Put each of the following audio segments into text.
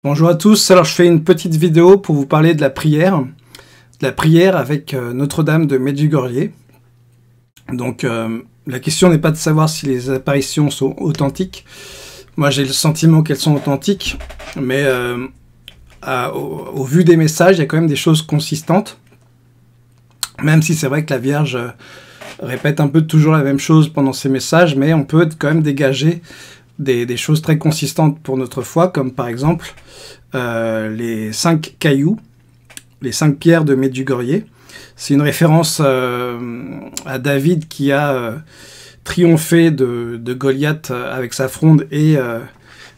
Bonjour à tous, alors je fais une petite vidéo pour vous parler de la prière avec Notre-Dame de Medjugorje. Donc la question n'est pas de savoir si les apparitions sont authentiques. Moi j'ai le sentiment qu'elles sont authentiques, mais au vu des messages, il y a quand même des choses consistantes. Même si c'est vrai que la Vierge répète un peu toujours la même chose pendant ses messages, mais on peut quand même dégager des choses très consistantes pour notre foi, comme par exemple les 5 cailloux, les 5 pierres de Medjugorje. C'est une référence à David qui a triomphé de Goliath avec sa fronde et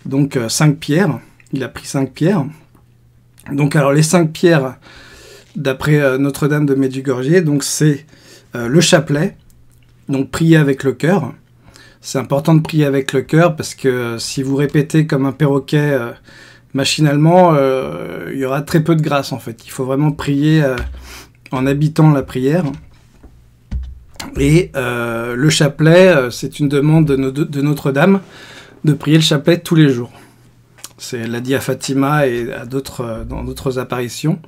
donc 5 pierres. Il a pris 5 pierres. Donc alors les 5 pierres, d'après Notre-Dame de Medjugorje, donc c'est le chapelet, donc prier avec le cœur. C'est important de prier avec le cœur parce que si vous répétez comme un perroquet machinalement, il y aura très peu de grâce en fait. Il faut vraiment prier en habitant la prière. Et le chapelet, c'est une demande de Notre-Dame de prier le chapelet tous les jours. Elle l'a dit à Fatima et dans d'autres apparitions.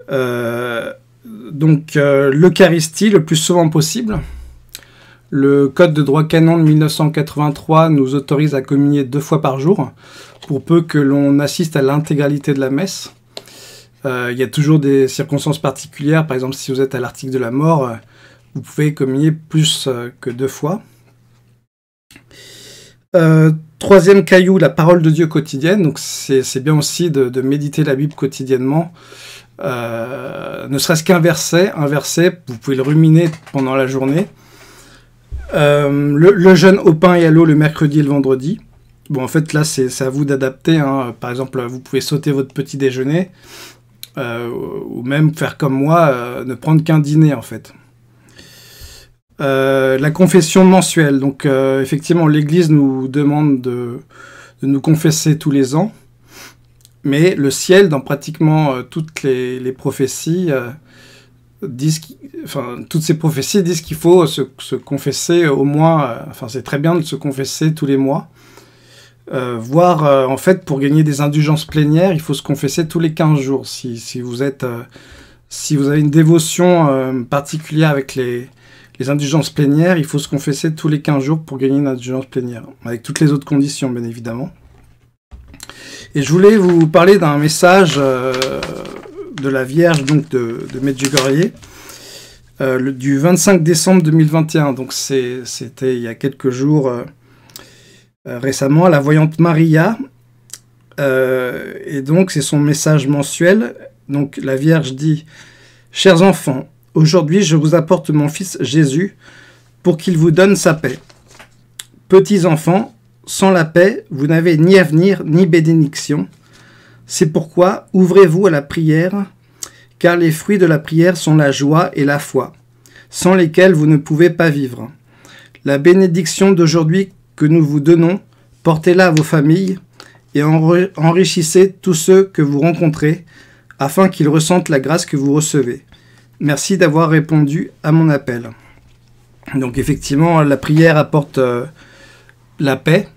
Donc l'Eucharistie le plus souvent possible. Le Code de droit canon de 1983 nous autorise à communier 2 fois par jour, pour peu que l'on assiste à l'intégralité de la messe. Il y a toujours des circonstances particulières, par exemple si vous êtes à l'article de la mort, vous pouvez communier plus que 2 fois. Troisième caillou, la parole de Dieu quotidienne. Donc c'est bien aussi de méditer la Bible quotidiennement. Ne serait-ce qu'un verset, vous pouvez le ruminer pendant la journée. Le jeûne au pain et à l'eau le mercredi et le vendredi. Bon, en fait, là, c'est à vous d'adapter. Hein. Par exemple, vous pouvez sauter votre petit déjeuner ou même faire comme moi, ne prendre qu'un dîner, en fait. La confession mensuelle. Donc, effectivement, l'Église nous demande de nous confesser tous les ans. Mais le ciel, dans pratiquement toutes les prophéties, toutes ces prophéties disent qu'il faut se confesser au moins, c'est très bien de se confesser tous les mois, voire en fait pour gagner des indulgences plénières, il faut se confesser tous les 15 jours. Si vous avez une dévotion particulière avec les indulgences plénières, il faut se confesser tous les 15 jours pour gagner une indulgence plénière, avec toutes les autres conditions bien évidemment. Et je voulais vous parler d'un message de la Vierge donc de Medjugorje du 25 décembre 2021. Donc c'était il y a quelques jours récemment, la voyante Maria. Et donc c'est son message mensuel. Donc la Vierge dit: chers enfants, aujourd'hui je vous apporte mon fils Jésus pour qu'il vous donne sa paix. Petits enfants, sans la paix, vous n'avez ni avenir ni bénédiction. C'est pourquoi ouvrez-vous à la prière, car les fruits de la prière sont la joie et la foi, sans lesquels vous ne pouvez pas vivre. La bénédiction d'aujourd'hui que nous vous donnons, portez-la à vos familles et enrichissez tous ceux que vous rencontrez, afin qu'ils ressentent la grâce que vous recevez. Merci d'avoir répondu à mon appel. Donc effectivement, la prière apporte la paix.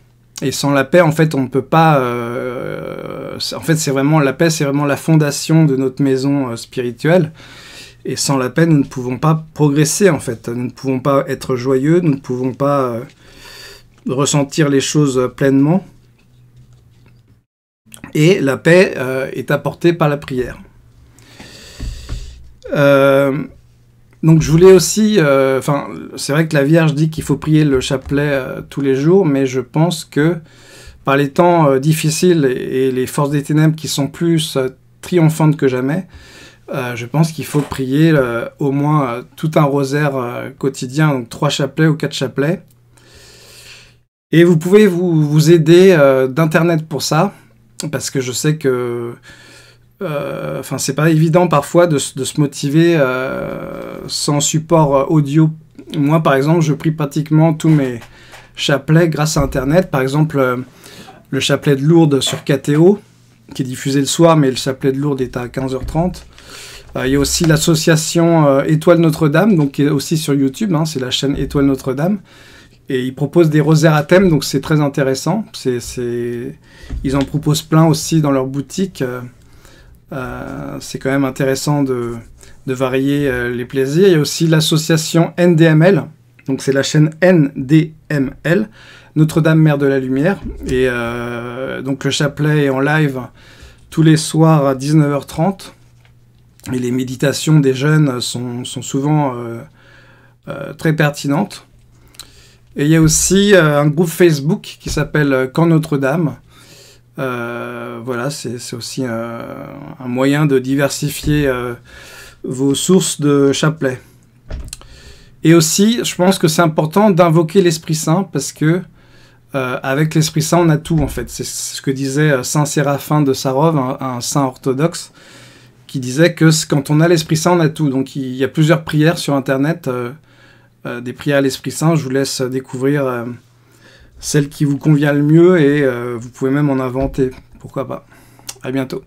Et sans la paix, en fait, on ne peut pas... en fait, la paix, c'est vraiment la fondation de notre maison spirituelle. Et sans la paix, nous ne pouvons pas progresser, en fait. Nous ne pouvons pas être joyeux, nous ne pouvons pas ressentir les choses pleinement. Et la paix est apportée par la prière. Donc je voulais aussi, c'est vrai que la Vierge dit qu'il faut prier le chapelet tous les jours, mais je pense que par les temps difficiles et les forces des ténèbres qui sont plus triomphantes que jamais, je pense qu'il faut prier au moins tout un rosaire quotidien, donc 3 chapelets ou 4 chapelets. Et vous pouvez vous aider d'internet pour ça, parce que je sais que c'est pas évident parfois de se motiver sans support audio. Moi, par exemple, je prie pratiquement tous mes chapelets grâce à Internet. Par exemple, le chapelet de Lourdes sur KTO, qui est diffusé le soir, mais le chapelet de Lourdes est à 15h30. Il y a aussi l'association Étoile Notre-Dame, donc qui est aussi sur YouTube, hein, c'est la chaîne Étoile Notre-Dame, Et ils proposent des rosaires à thème, donc c'est très intéressant. Ils en proposent plein aussi dans leur boutique. C'est quand même intéressant de varier les plaisirs. Il y a aussi l'association NDML, donc c'est la chaîne NDML, Notre-Dame Mère de la Lumière. Et donc le chapelet est en live tous les soirs à 19h30. Et les méditations des jeunes sont souvent très pertinentes. Et il y a aussi un groupe Facebook qui s'appelle Camp Notre-Dame. Voilà, c'est aussi un moyen de diversifier vos sources de chapelet. Et aussi, je pense que c'est important d'invoquer l'Esprit Saint parce que avec l'Esprit Saint, on a tout en fait. C'est ce que disait Saint Séraphin de Sarov, un saint orthodoxe, qui disait que quand on a l'Esprit Saint, on a tout. Donc il y a plusieurs prières sur Internet, des prières à l'Esprit Saint. Je vous laisse découvrir celle qui vous convient le mieux et vous pouvez même en inventer. Pourquoi pas. À bientôt.